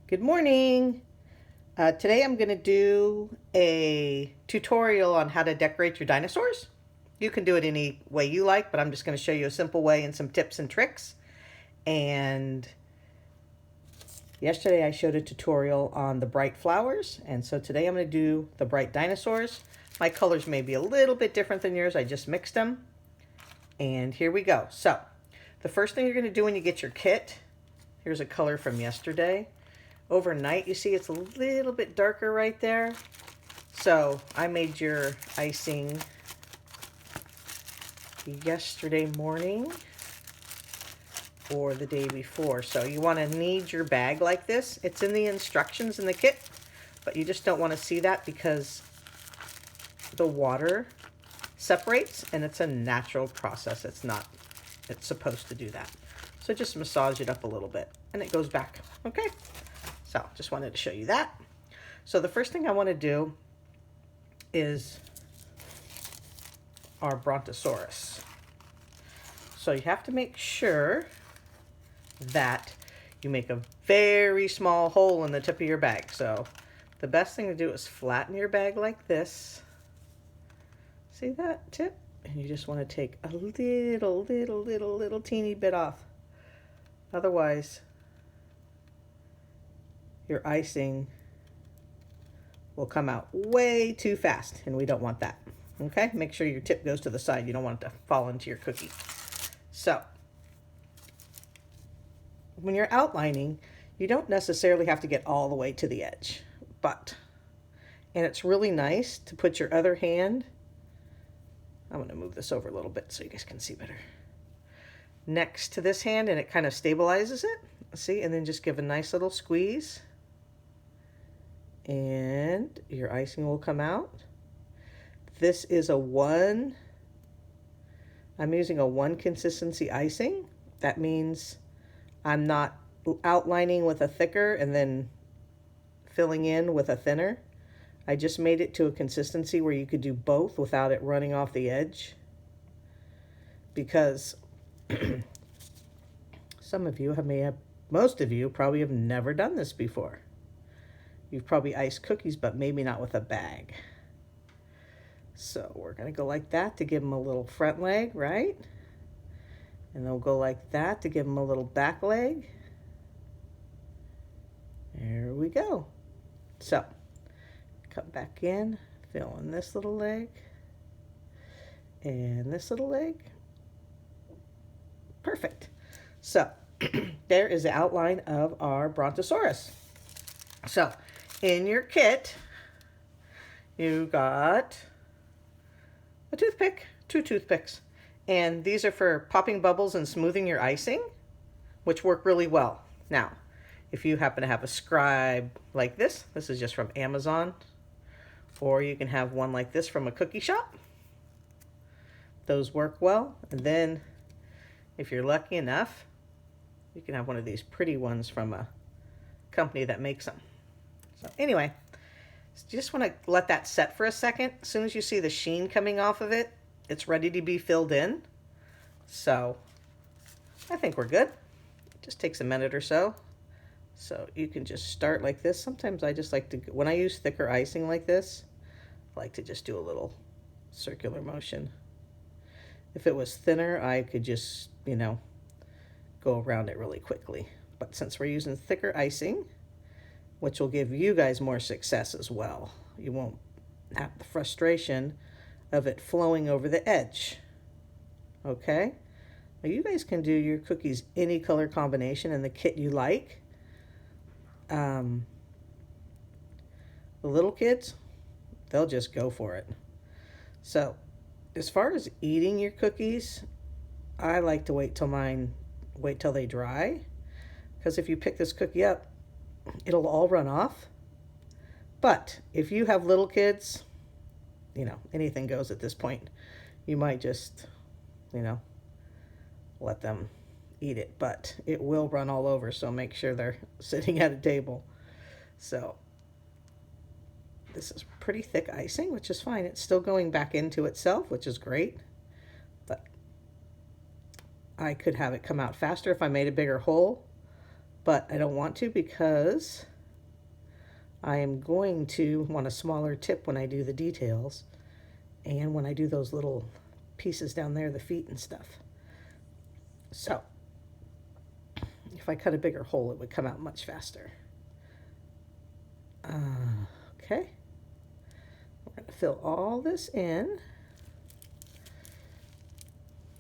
Good morning. Today I'm going to do a tutorial on how to decorate your dinosaurs. You can do it any way you like, but I'm just going to show you a simple way and some tips and tricks. And yesterday I showed a tutorial on the bright flowers, and so today I'm going to do the bright dinosaurs. My colors may be a little bit different than yours. I just mixed them. And here we go. So the first thing you're going to do when you get your kit, here's a color from yesterday. Overnight, you see it's a little bit darker right there. So I made your icing yesterday morning or the day before. So you want to knead your bag like this. It's in the instructions in the kit, but you just don't want to see that because the water separates and it's a natural process. It's supposed to do that. So just massage it up a little bit and it goes back. Okay. So just wanted to show you that. So the first thing I want to do is our Brontosaurus. So you have to make sure that you make a very small hole in the tip of your bag. So the best thing to do is flatten your bag like this. See that tip? And you just want to take a little teeny bit off. Otherwise, your icing will come out way too fast, and we don't want that. Okay, make sure your tip goes to the side. You don't want it to fall into your cookie. So when you're outlining, you don't necessarily have to get all the way to the edge, and it's really nice to put your other hand, I'm going to move this over a little bit so you guys can see better, next to this hand, and it kind of stabilizes it. See, and then just give a nice little squeeze and your icing will come out. This is I'm using a 1 consistency icing. That means I'm not outlining with a thicker and then filling in with a thinner. I just made it to a consistency where you could do both without it running off the edge, because most of you probably have never done this before. You've probably iced cookies, but maybe not with a bag. So we're going to go like that to give them a little front leg, right? And they'll go like that to give them a little back leg. There we go. So come back in, fill in this little leg and this little leg. Perfect. So there is the outline of our Brontosaurus. So in your kit, you got a toothpick, 2 toothpicks, and these are for popping bubbles and smoothing your icing, which work really well. Now, if you happen to have a scribe like this is just from Amazon, or you can have one like this from a cookie shop. Those work well. And then if you're lucky enough, you can have one of these pretty ones from a company that makes them. So anyway, you just want to let that set for a second. As soon as you see the sheen coming off of it, it's ready to be filled in. So I think we're good. It just takes a minute or so. So you can just start like this. Sometimes I just like to, when I use thicker icing like this, I like to just do a little circular motion. If it was thinner, I could just, go around it really quickly. But since we're using thicker icing, which will give you guys more success as well, you won't have the frustration of it flowing over the edge. Okay? Now you guys can do your cookies any color combination in the kit you like. The little kids, they'll just go for it. So as far as eating your cookies, I like to wait till they dry, because if you pick this cookie up, it'll all run off. But if you have little kids, anything goes at this point. You might just, let them eat it, but it will run all over, so make sure they're sitting at a table. So this is pretty thick icing, which is fine. It's still going back into itself, which is great. But I could have it come out faster if I made a bigger hole, but I don't want to because I am going to want a smaller tip when I do the details and when I do those little pieces down there, the feet and stuff. So if I cut a bigger hole, it would come out much faster. Okay. We're going to fill all this in.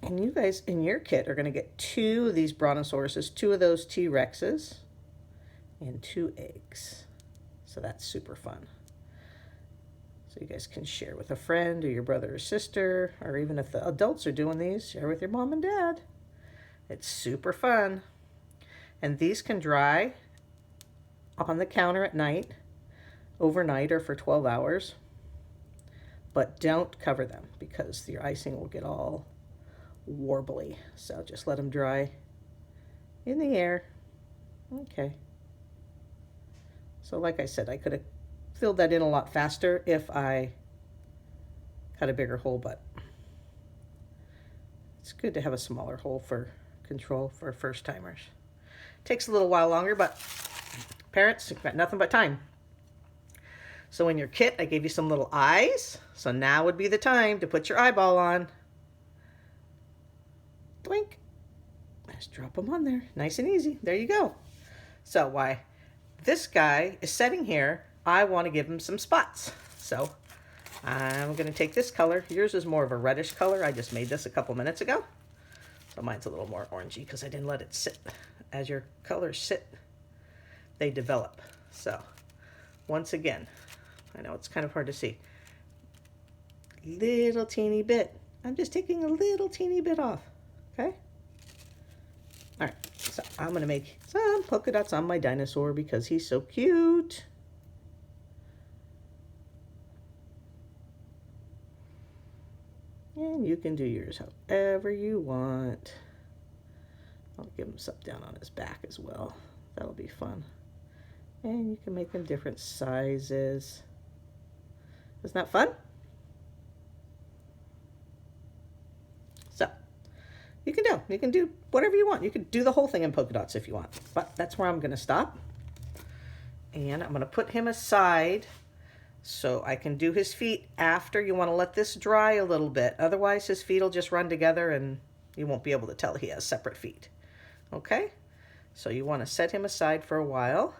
And you guys in your kit are going to get 2 of these brontosauruses, 2 of those T-Rexes, and 2 eggs. So that's super fun. So you guys can share with a friend or your brother or sister, or even if the adults are doing these, share with your mom and dad. It's super fun. And these can dry on the counter at night, overnight, or for 12 hours. But don't cover them because your icing will get all warbly. So just let them dry in the air. Okay. So like I said, I could have filled that in a lot faster if I cut a bigger hole, but it's good to have a smaller hole for control for first timers. Takes a little while longer, but parents, you've got nothing but time. So in your kit, I gave you some little eyes. So now would be the time to put your eyeball on. Blink. Just drop them on there. Nice and easy. There you go. So why this guy is sitting here, I want to give him some spots. So I'm going to take this color. Yours is more of a reddish color. I just made this a couple minutes ago. So mine's a little more orangey because I didn't let it sit. As your colors sit, they develop. So once again, I know it's kind of hard to see. Little teeny bit. I'm just taking a little teeny bit off. Okay? All right. So I'm going to make some polka dots on my dinosaur because he's so cute. And you can do yours however you want. I'll give him some down on his back as well. That'll be fun. And you can make them different sizes. Isn't that fun? So you can do whatever you want. You can do the whole thing in polka dots if you want. But that's where I'm going to stop. And I'm going to put him aside so I can do his feet after. You want to let this dry a little bit. Otherwise, his feet will just run together and you won't be able to tell he has separate feet. Okay? So you want to set him aside for a while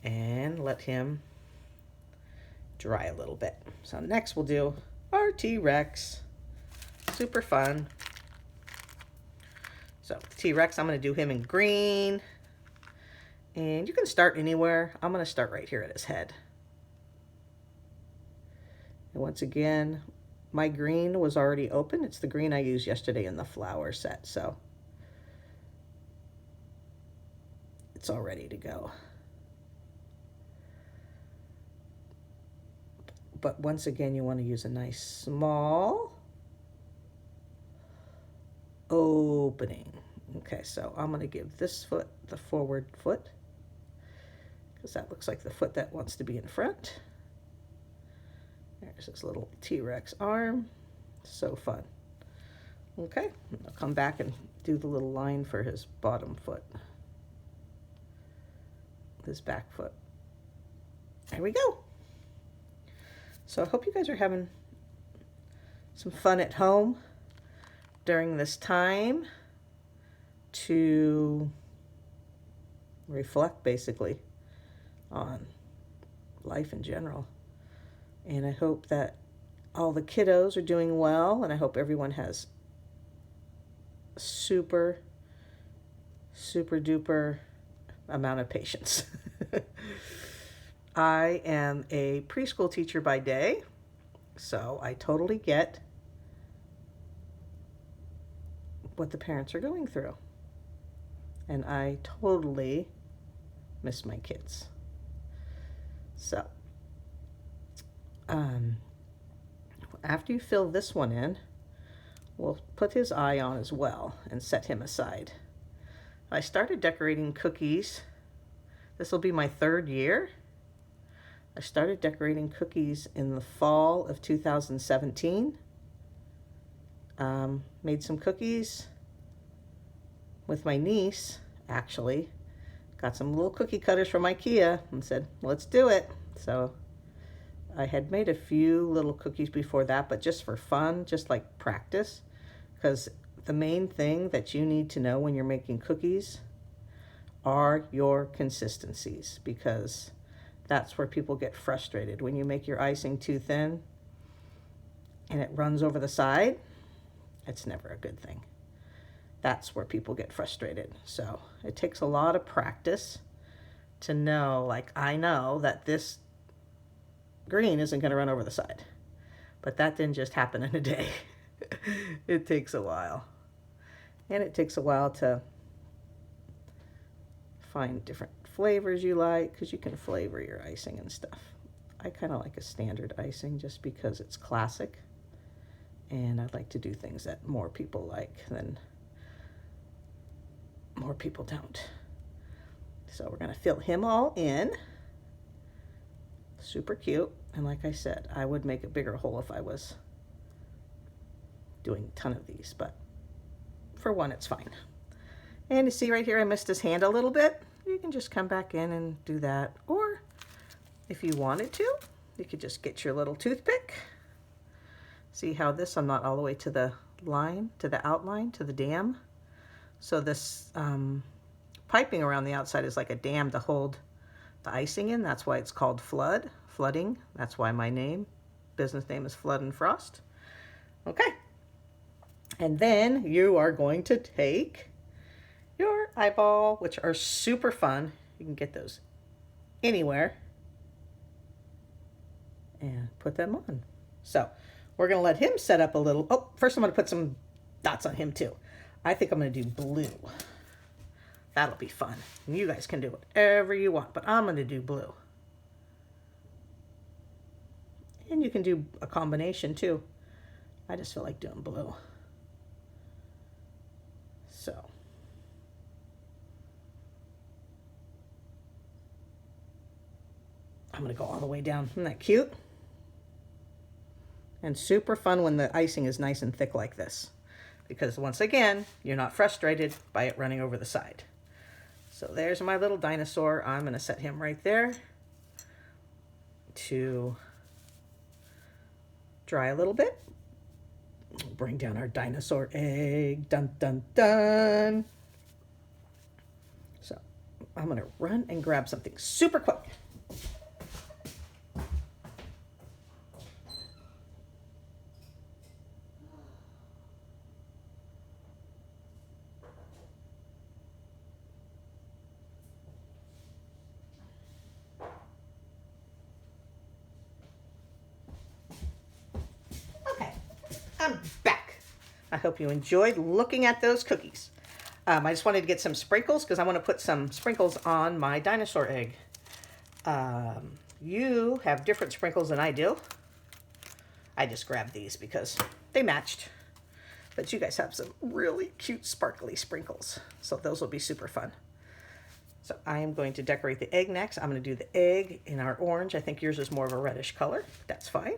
and let him dry a little bit. So next we'll do our T-Rex. Super fun. So T-Rex, I'm going to do him in green. And you can start anywhere. I'm going to start right here at his head. And once again, my green was already open. It's the green I used yesterday in the flower set, so it's all ready to go. But once again, you want to use a nice small opening. Okay, so I'm going to give this foot the forward foot because that looks like the foot that wants to be in front. There's his little T-Rex arm. So fun. Okay, I'll come back and do the little line for his bottom foot. His back foot. There we go. So I hope you guys are having some fun at home during this time to reflect basically on life in general. And I hope that all the kiddos are doing well, and I hope everyone has super, super duper amount of patience. I am a preschool teacher by day, so I totally get what the parents are going through. And I totally miss my kids. So, after you fill this one in, we'll put his eye on as well and set him aside. I started decorating cookies. This will be my 3rd year. I started decorating cookies in the fall of 2017. Made some cookies with my niece, actually, got some little cookie cutters from IKEA and said, let's do it. So I had made a few little cookies before that, but just for fun, just like practice. Because the main thing that you need to know when you're making cookies are your consistencies, because that's where people get frustrated. When you make your icing too thin and it runs over the side, it's never a good thing. That's where people get frustrated. So it takes a lot of practice to know, like I know that this green isn't going to run over the side. But that didn't just happen in a day. It takes a while. And it takes a while to find different flavors you like, because you can flavor your icing and stuff. I kind of like a standard icing just because it's classic. And I'd like to do things that more people like than more people don't. So we're going to fill him all in. Super cute. And like I said, I would make a bigger hole if I was doing a ton of these, but for one, it's fine. And you see right here, I missed his hand a little bit. You can just come back in and do that. Or if you wanted to, you could just get your little toothpick. See how this, I'm not all the way to the line, to the outline, to the dam. So this piping around the outside is like a dam to hold the icing in. That's why it's called flooding. That's why my business name is Flood and Frost. Okay. And then you are going to take your eyeball, which are super fun. You can get those anywhere, and put them on. So we're going to let him set up a little. Oh, first I'm going to put some dots on him too. I think I'm going to do blue. That'll be fun. And you guys can do whatever you want, but I'm going to do blue. And you can do a combination too. I just feel like doing blue. So I'm going to go all the way down. Isn't that cute? And super fun when the icing is nice and thick like this. Because once again, you're not frustrated by it running over the side. So there's my little dinosaur. I'm going to set him right there to dry a little bit. Bring down our dinosaur egg. Dun, dun, dun. So I'm going to run and grab something super quick. I'm back. I hope you enjoyed looking at those cookies. I just wanted to get some sprinkles because I want to put some sprinkles on my dinosaur egg. You have different sprinkles than I do. I just grabbed these because they matched. But you guys have some really cute sparkly sprinkles. So those will be super fun. So I am going to decorate the egg next. I'm going to do the egg in our orange. I think yours is more of a reddish color. That's fine.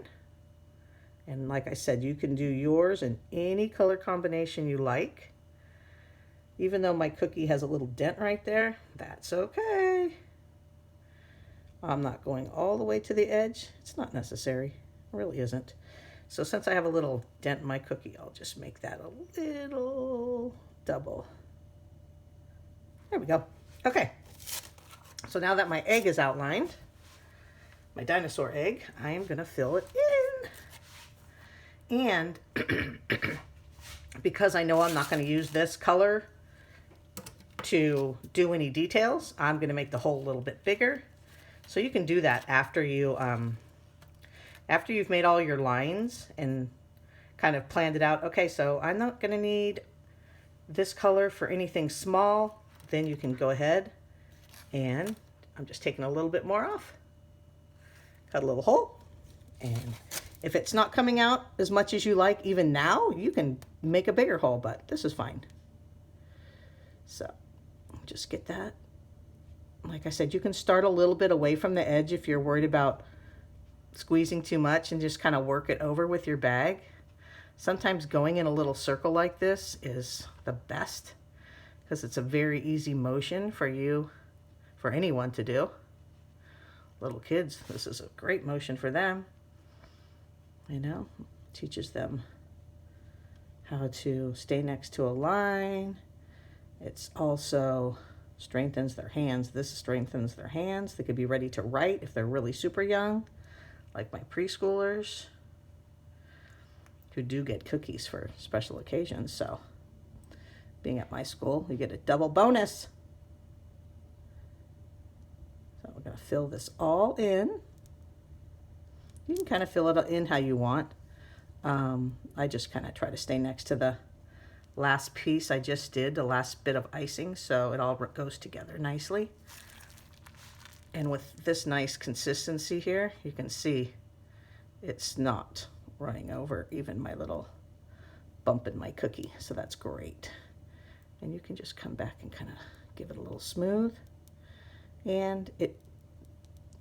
And like I said, you can do yours in any color combination you like. Even though my cookie has a little dent right there, that's okay. I'm not going all the way to the edge. It's not necessary. It really isn't. So since I have a little dent in my cookie, I'll just make that a little double. There we go. Okay. So now that my egg is outlined, my dinosaur egg, I am going to fill it in. And because I know I'm not going to use this color to do any details, I'm going to make the hole a little bit bigger. So you can do that after you've made all your lines and kind of planned it out. Okay, so I'm not going to need this color for anything small. Then you can go ahead and I'm just taking a little bit more off. Cut a little hole, and if it's not coming out as much as you like, even now, you can make a bigger hole, but this is fine. So just get that. Like I said, you can start a little bit away from the edge if you're worried about squeezing too much and just kind of work it over with your bag. Sometimes going in a little circle like this is the best because it's a very easy motion for you for anyone to do. Little kids, this is a great motion for them. You know, teaches them how to stay next to a line. It's also strengthens their hands. This strengthens their hands. They could be ready to write if they're really super young, like my preschoolers who do get cookies for special occasions. So being at my school, you get a double bonus. So we're going to fill this all in. You can kind of fill it in how you want. I just kind of try to stay next to the last piece I just did, the last bit of icing, so it all goes together nicely. And with this nice consistency here, you can see it's not running over even my little bump in my cookie, so that's great. And you can just come back and kind of give it a little smooth. And it,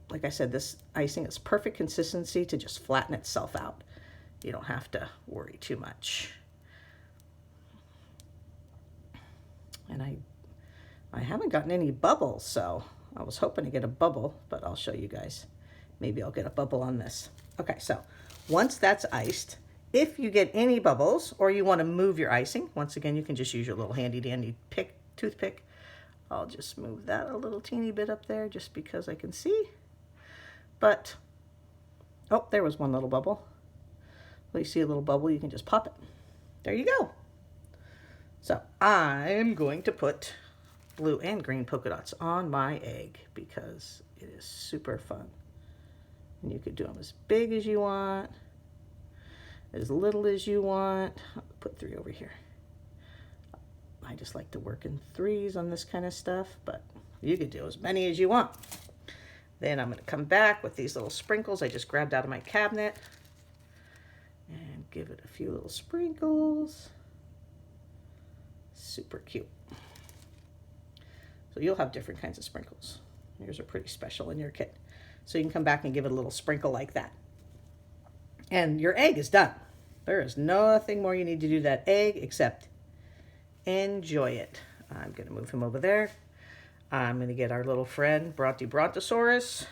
like I said, this icing is perfect consistency to just flatten itself out. You don't have to worry too much. And I haven't gotten any bubbles, so I was hoping to get a bubble, but I'll show you guys. Maybe I'll get a bubble on this. Okay, so once that's iced, if you get any bubbles or you want to move your icing, once again, you can just use your little handy dandy toothpick. I'll just move that a little teeny bit up there just because I can see. But, oh, there was one little bubble. Well, you see a little bubble, you can just pop it. There you go. So I'm going to put blue and green polka dots on my egg because it is super fun. And you could do them as big as you want, as little as you want. I'll put 3 over here. I just like to work in 3s on this kind of stuff, but you could do as many as you want. Then I'm going to come back with these little sprinkles I just grabbed out of my cabinet and give it a few little sprinkles. Super cute. So you'll have different kinds of sprinkles. Yours are pretty special in your kit. So you can come back and give it a little sprinkle like that. And your egg is done. There is nothing more you need to do to that egg except enjoy it. I'm going to move him over there. I'm going to get our little friend Brontosaurus.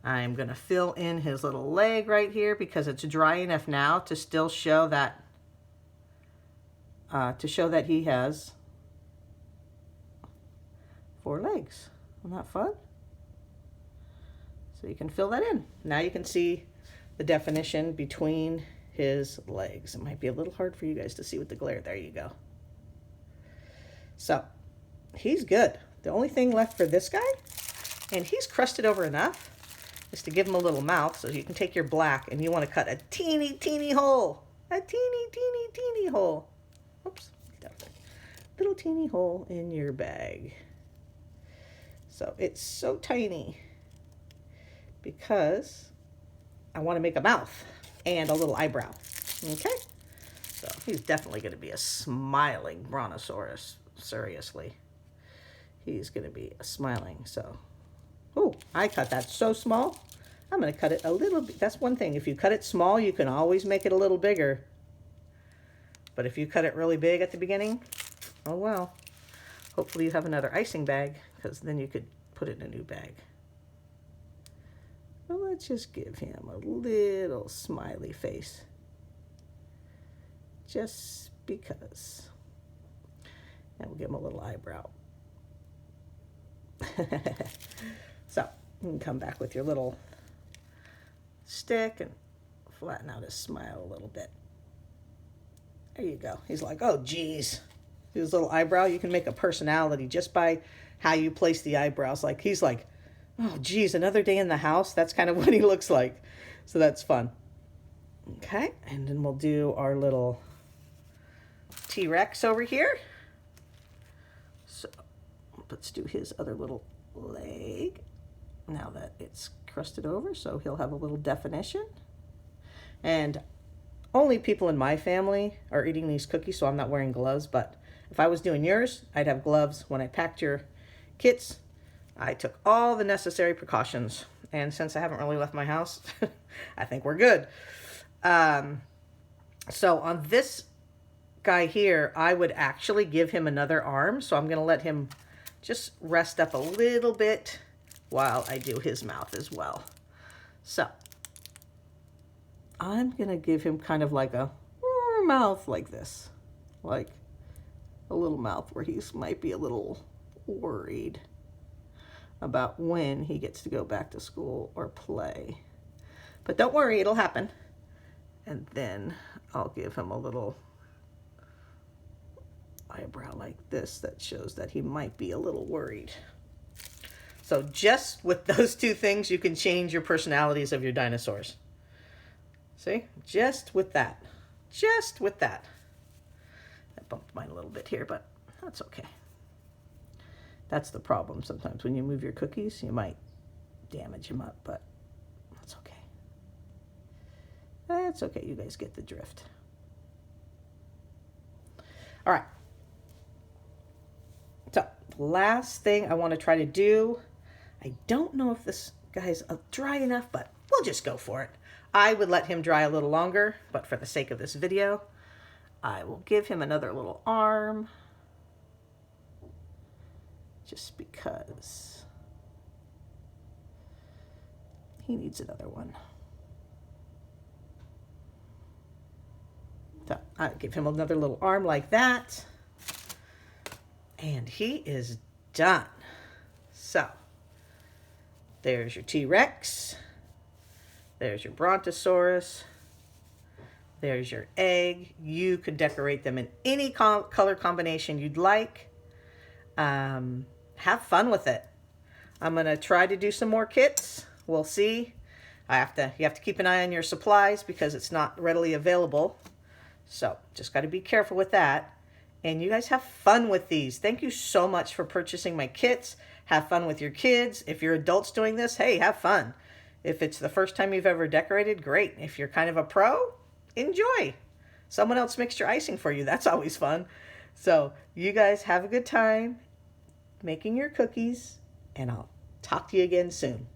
I'm going to fill in his little leg right here because it's dry enough now to still show that he has 4 legs. Isn't that fun? So you can fill that in. Now you can see the definition between his legs. It might be a little hard for you guys to see with the glare. There you go. So he's good. The only thing left for this guy, and he's crusted over enough, is to give him a little mouth. So you can take your black and you want to cut a teeny, teeny hole. A teeny, teeny, teeny hole. Oops. Little teeny hole in your bag. So it's so tiny because I want to make a mouth and a little eyebrow. Okay? So he's definitely going to be a smiling brontosaurus. Seriously. He's going to be smiling. So, oh, I cut that so small. I'm going to cut it a little bit. That's one thing. If you cut it small, you can always make it a little bigger. But if you cut it really big at the beginning, oh well. Hopefully you have another icing bag, because then you could put it in a new bag. Well, let's just give him a little smiley face. Just because. And we'll give him a little eyebrow. So, you can come back with your little stick and flatten out his smile a little bit. There you go. He's like, oh, geez. His little eyebrow, you can make a personality just by how you place the eyebrows. Like, he's like, oh, geez, another day in the house. That's kind of what he looks like. So that's fun. Okay, and then we'll do our little T-Rex over here. So let's do his other little leg now that it's crusted over, so he'll have a little definition. And only people in my family are eating these cookies, so I'm not wearing gloves, but if I was doing yours, I'd have gloves. When I packed your kits, I took all the necessary precautions, and since I haven't really left my house, I think we're good. So on this guy here, I would actually give him another arm, so I'm going to let him just rest up a little bit while I do his mouth as well. So I'm gonna give him kind of like a mouth like this, like a little mouth where he might be a little worried about when he gets to go back to school or play. But don't worry, it'll happen. And then I'll give him a little eyebrow like this that shows that he might be a little worried. So just with those two things, you can change your personalities of your dinosaurs. See, just with that, I bumped mine a little bit here, but that's okay. That's the problem sometimes. When you move your cookies, you might damage them up, but that's okay. That's okay, you guys get the drift. All right. So, last thing I want to try to do, I don't know if this guy's dry enough, but we'll just go for it. I would let him dry a little longer, but for the sake of this video, I will give him another little arm. Just because he needs another one. So I give him another little arm like that. And he is done. So there's your T-Rex. There's your Brontosaurus. There's your egg. You could decorate them in any color combination you'd like. Have fun with it. I'm going to try to do some more kits. We'll see. You have to keep an eye on your supplies because it's not readily available. So just got to be careful with that. And you guys have fun with these. Thank you so much for purchasing my kits. Have fun with your kids. If you're adults doing this, hey, have fun. If it's the first time you've ever decorated, great. If you're kind of a pro, enjoy. Someone else mixed your icing for you. That's always fun. So you guys have a good time making your cookies, and I'll talk to you again soon.